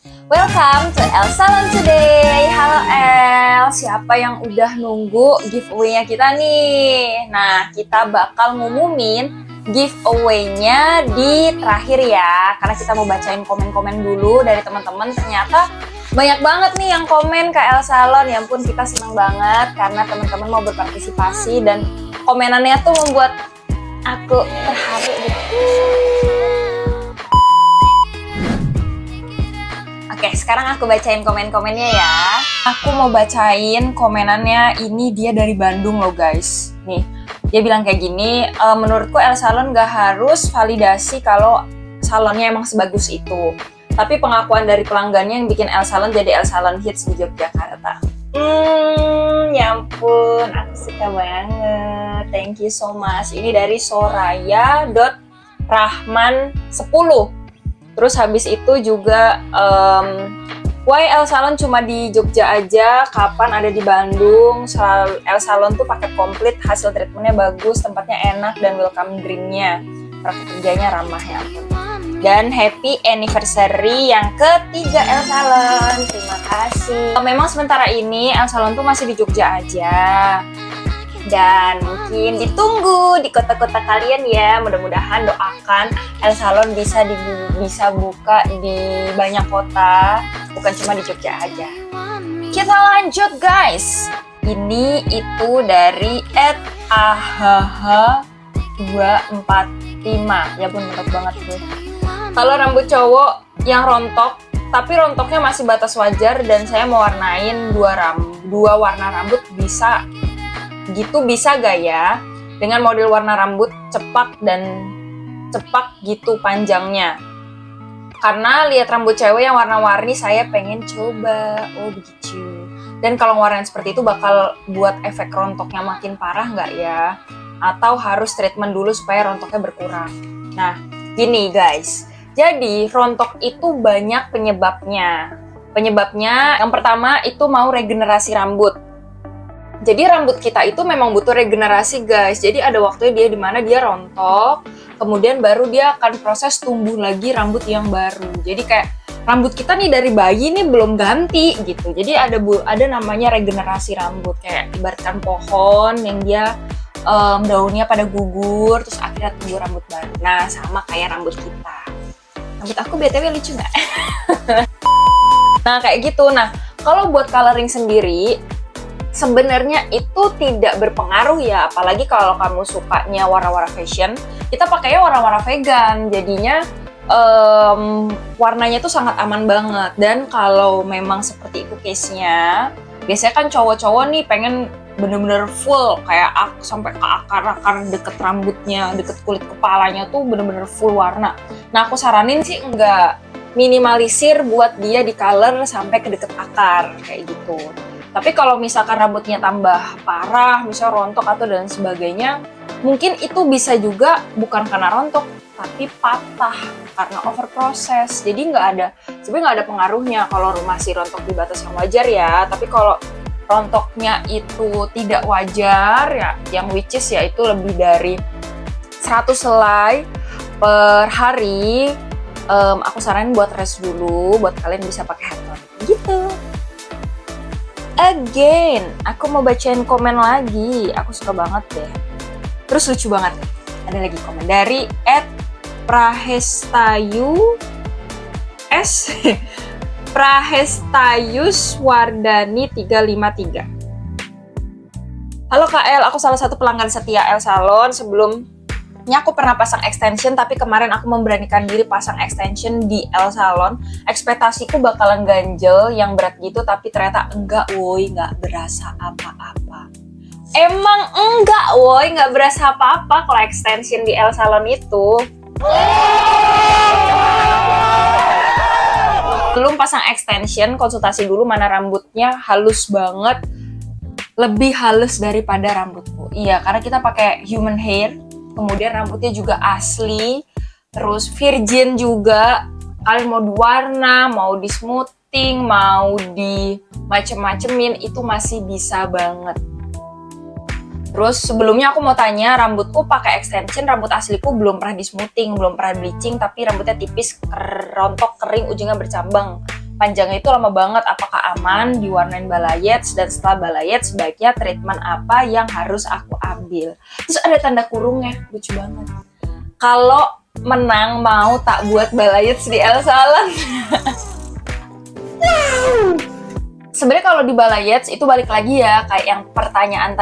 Welcome to El Salon today. Halo El, siapa yang udah nunggu giveaway-nya kita nih? Nah, kita bakal ngumumin giveaway-nya di terakhir ya, karena kita mau bacain komen-komen dulu dari teman-teman. Ternyata banyak banget nih yang komen ke El Salon. Ya ampun, kita senang banget karena teman-teman mau berpartisipasi dan komenannya tuh membuat aku terharu gitu. Oke, sekarang aku bacain komen-komennya ya. Aku mau bacain komenannya, ini dia dari Bandung loh guys. Nih, dia bilang kayak gini, menurutku El Salon gak harus validasi kalau salonnya emang sebagus itu. Tapi pengakuan dari pelanggannya yang bikin El Salon jadi El Salon hits di Yogyakarta. Ya ampun, aku suka banget. Thank you so much. Ini dari soraya.rahman10. Terus habis itu juga why El Salon cuma di Jogja aja, kapan ada di Bandung? El Salon tuh paket komplit, hasil treatmentnya bagus, tempatnya enak dan welcome drinknya, kerjanya ramah ya ampun. Dan happy anniversary yang ketiga El Salon, terima kasih. Memang sementara ini El Salon tuh masih di Jogja aja. Dan mungkin ditunggu di kota-kota kalian ya. Mudah-mudahan doakan El Salon bisa buka di banyak kota, bukan cuma di Jogja aja. Kita lanjut guys. Ini itu dari @ahh245. Ya pun mantap banget gue. Kalau rambut cowok yang rontok, tapi rontoknya masih batas wajar dan saya mau warnain dua warna rambut, bisa gak ya? Dengan model warna rambut cepak gitu panjangnya. Karena lihat rambut cewek yang warna-warni saya pengen coba. Oh begitu. Dan kalau warna seperti itu bakal buat efek rontoknya makin parah nggak ya? Atau harus treatment dulu supaya rontoknya berkurang? Nah, gini guys. Jadi rontok itu banyak penyebabnya. Penyebabnya yang pertama itu mau regenerasi rambut. Jadi rambut kita itu memang butuh regenerasi guys. Jadi ada waktunya dia dimana dia rontok, kemudian baru dia akan proses tumbuh lagi rambut yang baru. Jadi kayak rambut kita nih dari bayi nih belum ganti gitu. Jadi ada namanya regenerasi rambut, kayak ibaratkan pohon yang dia daunnya pada gugur, terus akhirnya tumbuh rambut baru. Nah sama kayak rambut kita. Rambut aku BTW lucu nggak? Nah kayak gitu. Nah kalau buat coloring sendiri, sebenarnya itu tidak berpengaruh ya, apalagi kalau kamu sukanya warna-warna fashion, kita pakainya warna-warna vegan, jadinya warnanya tuh sangat aman banget. Dan kalau memang seperti itu case-nya, biasanya kan cowok-cowok nih pengen bener-bener full, kayak sampai ke akar-akar deket rambutnya, deket kulit kepalanya tuh bener-bener full warna. Nah aku saranin sih enggak, minimalisir buat dia di color sampai ke deket akar, kayak gitu. Tapi kalau misalkan rambutnya tambah parah, misalnya rontok atau dan sebagainya, mungkin itu bisa juga bukan karena rontok, tapi patah karena overproses. Jadi sebenarnya nggak ada pengaruhnya kalau masih rontok di batas yang wajar ya. Tapi kalau rontoknya itu tidak wajar ya, yang which is ya itu lebih dari 100 helai per hari, aku saranin buat rest dulu, buat kalian bisa pakai hair tonic gitu. Again, aku mau bacain komen lagi. Aku suka banget deh. Terus lucu banget. Ada lagi komen dari Prahestayuswardani353. Halo Kak El, aku salah satu pelanggan setia El Salon. Sebelumnya aku pernah pasang extension, tapi kemarin aku memberanikan diri pasang extension di El Salon. Ekspektasiku bakalan ganjel yang berat gitu, tapi ternyata enggak woy, enggak berasa apa-apa. Emang enggak woy, enggak berasa apa-apa kalau extension di El Salon itu. Belum pasang extension, konsultasi dulu mana rambutnya halus banget, lebih halus daripada rambutku. Iya, karena kita pakai human hair, kemudian rambutnya juga asli, terus virgin juga. Kalian mau diwarna, mau di smoothing, mau di macem-macemin, itu masih bisa banget. Terus sebelumnya aku mau tanya, rambutku pakai extension, rambut asliku belum pernah di smoothing, belum pernah bleaching, tapi rambutnya tipis, rontok, kering, ujungnya bercabang. panjangnya itu lama banget, apakah aman diwarnain balayage, dan setelah balayage sebaiknya treatment apa yang harus aku ambil. Terus ada tanda kurungnya, lucu banget. Kalau menang mau tak buat balayage di El Salon. Sebenarnya kalau di balayage itu balik lagi ya, kayak yang pertanyaan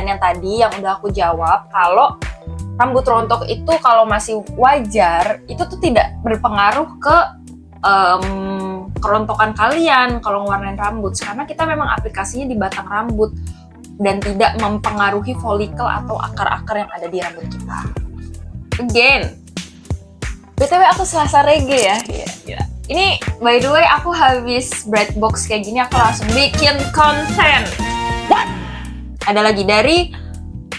yang tadi yang udah aku jawab, kalau rambut rontok itu kalau masih wajar, itu tuh tidak berpengaruh ke kerontokan kalian kalau ngewarnain rambut, karena kita memang aplikasinya di batang rambut dan tidak mempengaruhi folikel atau akar-akar yang ada di rambut kita. Again, BTW aku selasa reggae ya. Yeah. Ini by the way aku habis bread box kayak gini, aku langsung bikin konten. What? Ada lagi dari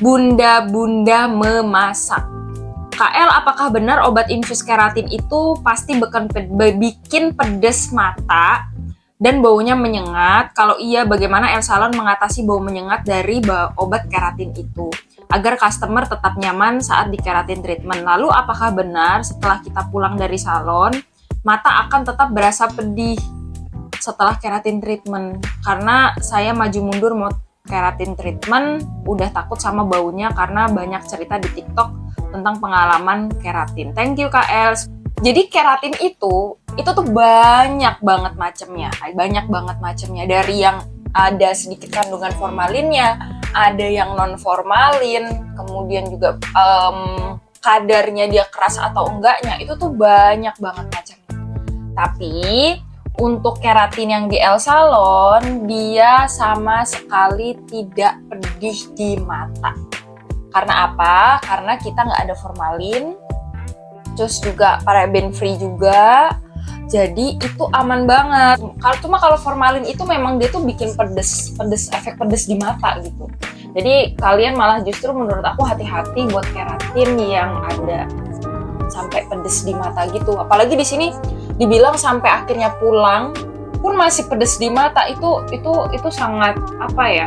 Bunda-Bunda Memasak. KL, apakah benar obat infus keratin itu pasti bikin pedes mata dan baunya menyengat? Kalau iya, bagaimana El Salon mengatasi bau menyengat dari obat keratin itu agar customer tetap nyaman saat di keratin treatment? Lalu apakah benar setelah kita pulang dari salon, mata akan tetap berasa pedih setelah keratin treatment? Karena saya maju mundur mau keratin treatment, udah takut sama baunya karena banyak cerita di TikTok tentang pengalaman keratin. Thank you KL. Jadi keratin itu tuh banyak banget macamnya. Dari yang ada sedikit kandungan formalinnya, ada yang non formalin, kemudian juga kadarnya dia keras atau enggaknya, itu tuh banyak banget macamnya. Tapi untuk keratin yang di El Salon, dia sama sekali tidak pedih di mata. Karena apa? Karena kita nggak ada formalin, terus juga paraben free juga, jadi itu aman banget. Kalau formalin itu memang dia tuh bikin pedes, efek pedes di mata gitu. Jadi kalian malah justru menurut aku hati-hati buat keratin yang ada sampai pedes di mata gitu. Apalagi di sini dibilang sampai akhirnya pulang pun masih pedes di mata, itu sangat apa ya?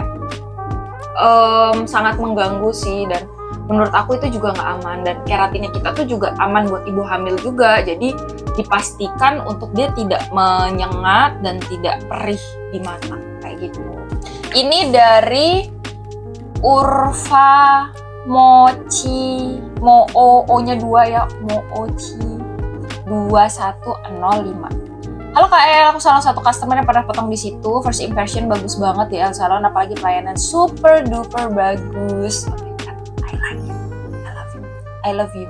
Sangat mengganggu sih, dan menurut aku itu juga nggak aman. Dan keratinnya kita tuh juga aman buat ibu hamil juga, jadi dipastikan untuk dia tidak menyengat dan tidak perih di mata kayak gitu. Ini dari Urfa Mochi, O-nya 2 ya, Moochi 2105. Halo Kak El, aku salah satu customer yang pernah potong di situ. First impression bagus banget di El Salon, apalagi pelayanan super duper bagus. Oh my god, I like it. I love you.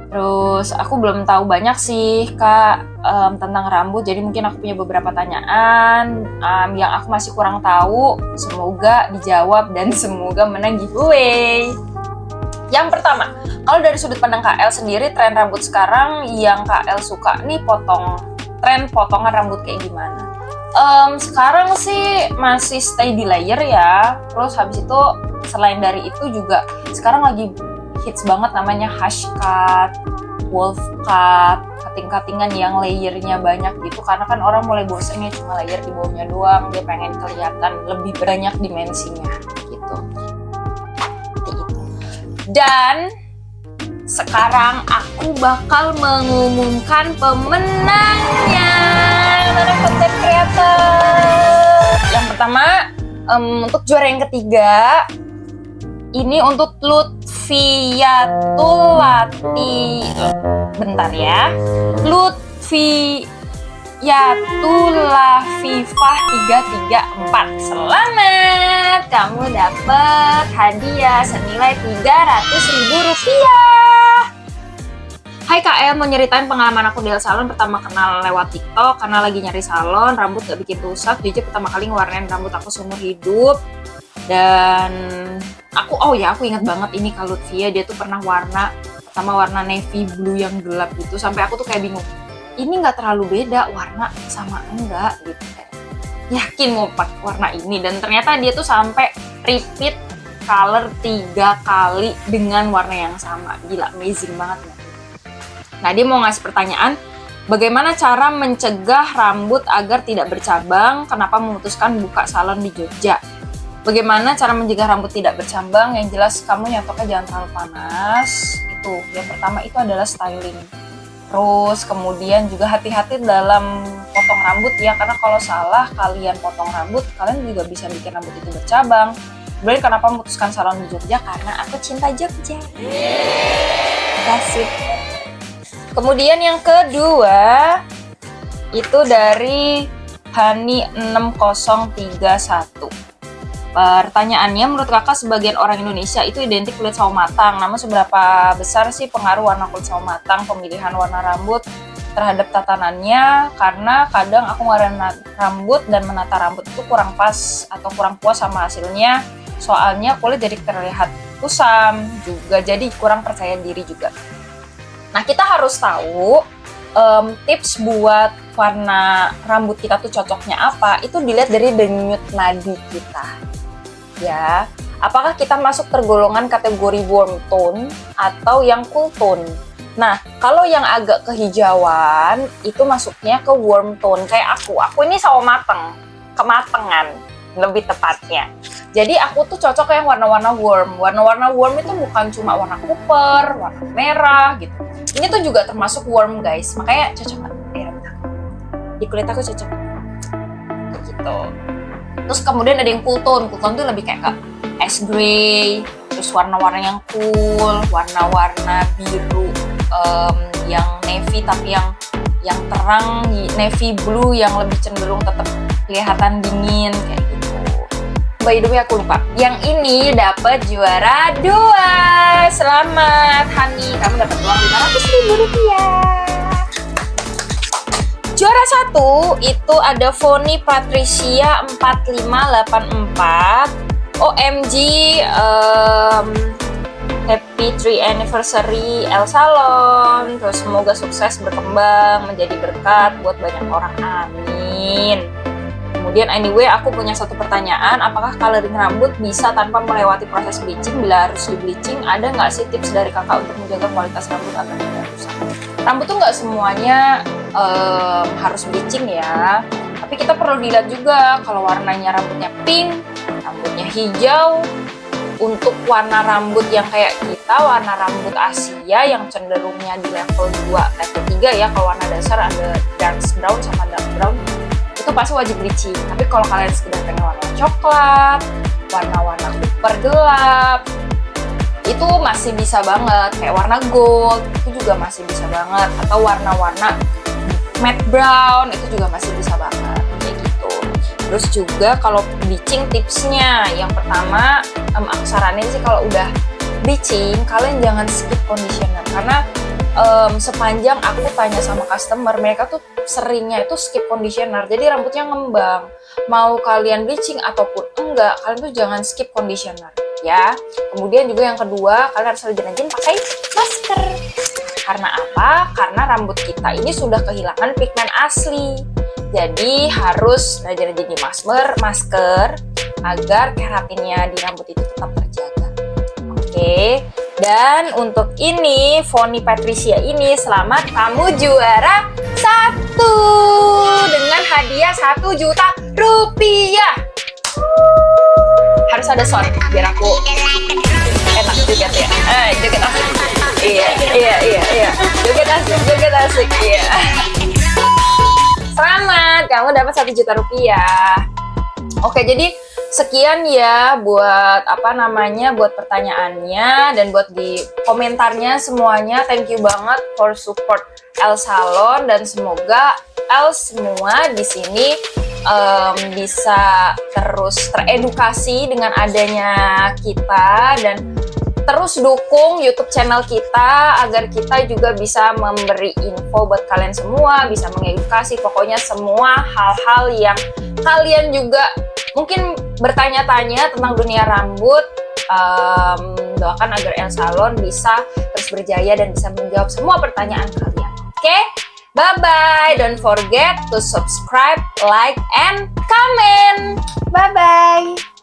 Terus aku belum tahu banyak sih Kak tentang rambut, jadi mungkin aku punya beberapa pertanyaan yang aku masih kurang tahu. Semoga dijawab dan semoga menang giveaway. Yang pertama, kalau dari sudut pandang KL sendiri, tren rambut sekarang yang KL suka nih tren potongan rambut kayak gimana? Sekarang sih masih stay di layer ya. Terus habis itu selain dari itu juga sekarang lagi hits banget namanya hush cut, wolf cut, cutting-cuttingan yang layernya banyak gitu. Karena kan orang mulai bosennya cuma layer di bawahnya doang, dia pengen kelihatan lebih banyak dimensinya gitu. Dan sekarang aku bakal mengumumkan pemenangnya. Mana konten creator? Yang pertama, untuk juara yang ketiga, ini untuk Lutfiyatul bentar ya. Lutfiyatul Lafifah 334. Selamat, kamu dapat hadiah senilai Rp300.000. Hai Kak El, mau nyeritain pengalaman aku di El Salon. Pertama kenal lewat TikTok karena lagi nyari salon, rambut gak bikin rusak. Jujur pertama kali ngewarnain rambut aku seumur hidup. Dan aku ingat banget ini Kak Lutfia, dia tuh pernah warna navy blue yang gelap gitu. Sampai aku tuh kayak bingung, ini nggak terlalu beda warna sama enggak gitu. Yakin mau pakai warna ini, dan ternyata dia tuh sampai repeat color 3 kali dengan warna yang sama. Gila, amazing banget ya. Nah, dia mau ngasih pertanyaan, bagaimana cara mencegah rambut agar tidak bercabang? Kenapa memutuskan buka salon di Jogja? Bagaimana cara mencegah rambut tidak bercabang? Yang jelas kamu nyatoknya jangan terlalu panas. Itu yang pertama, itu adalah styling. Terus kemudian juga hati-hati dalam potong rambut ya, karena kalau salah kalian potong rambut, kalian juga bisa bikin rambut itu bercabang. Kemudian kenapa memutuskan salon di Jogja? Karena aku cinta Jogja. Kasih. Kemudian yang kedua itu dari Hani 6031. Pertanyaannya, menurut kakak sebagian orang Indonesia itu identik kulit sawo matang. Namun seberapa besar sih pengaruh warna kulit sawo matang pemilihan warna rambut terhadap tatanannya? Karena kadang aku ngewarna rambut dan menata rambut itu kurang pas atau kurang puas sama hasilnya. Soalnya kulit jadi terlihat kusam juga, jadi kurang percaya diri juga. Nah, kita harus tahu tips buat warna rambut kita tuh cocoknya apa, itu dilihat dari denyut nadi kita. Ya, apakah kita masuk tergolongan kategori warm tone atau yang cool tone? Nah, kalau yang agak kehijauan itu masuknya ke warm tone. Kayak aku ini sawo mateng, kematangan lebih tepatnya. Jadi aku tuh cocok yang warna-warna warm. Warna-warna warm itu bukan cuma warna copper, warna merah gitu. Ini tuh juga termasuk warm guys, makanya cocok banget. Di kulit aku cocok gitu. Terus kemudian ada yang cool tone. Cool tone tuh lebih kayak ke ice gray, terus warna-warna yang cool, warna-warna biru, yang navy tapi yang terang, navy blue yang lebih cenderung tetap kelihatan dingin kayak gitu. By the way aku lupa, yang ini dapat juara 2. Selamat Hani, kamu dapat uang Rp500.000. Juara 1 itu ada Foni Patricia 4584. OMG, happy 3 anniversary El Salon. Terus semoga sukses berkembang menjadi berkat buat banyak orang, amin. Kemudian anyway, aku punya satu pertanyaan, apakah coloring rambut bisa tanpa melewati proses bleaching? Bila harus di bleaching, ada nggak sih tips dari kakak untuk menjaga kualitas rambut agar tidak rusak? Rambut tuh nggak semuanya harus bleaching ya, tapi kita perlu dilihat juga kalau warnanya rambutnya pink, rambutnya hijau. Untuk warna rambut yang kayak kita, warna rambut Asia yang cenderungnya di level 2, level 3 ya, kalau warna dasar ada dark brown sama dark brown, itu pasti wajib bleaching. Tapi kalau kalian sekedar pengen warna coklat, warna-warna copper gelap, itu masih bisa banget. Kayak warna gold, itu juga masih bisa banget. Atau warna-warna matte brown, itu juga masih bisa banget. Kayak gitu. Terus juga kalau bleaching tipsnya, yang pertama, aku saranin sih kalau udah bleaching, kalian jangan skip conditioner. Karena sepanjang aku tanya sama customer, mereka tuh seringnya itu skip conditioner, jadi rambutnya ngembang. Mau kalian bleaching ataupun enggak, kalian tuh jangan skip conditioner ya. Kemudian juga yang kedua, kalian harus rajin-rajin pakai masker. Karena apa? Karena rambut kita ini sudah kehilangan pigmen asli, jadi harus rajin-rajin di masker agar keratinnya di rambut itu tetap terjaga. Oke. Dan untuk ini, Foni Patricia ini, selamat, kamu juara 1 dengan hadiah Rp1.000.000. Harus ada sound biar aku enak joget ya. Joget asik. Iya. Joget asik. Iya. Selamat, kamu dapat Rp1.000.000. Oke, jadi sekian ya buat buat pertanyaannya dan buat di komentarnya semuanya. Thank you banget for support El Salon, dan semoga El semua di sini bisa terus teredukasi dengan adanya kita, dan terus dukung YouTube channel kita agar kita juga bisa memberi info buat kalian semua, bisa mengedukasi, pokoknya semua hal-hal yang kalian juga mungkin bertanya-tanya tentang dunia rambut. Doakan agar El Salon bisa terus berjaya dan bisa menjawab semua pertanyaan kalian. Oke? Bye-bye. Don't forget to subscribe, like, and comment. Bye-bye.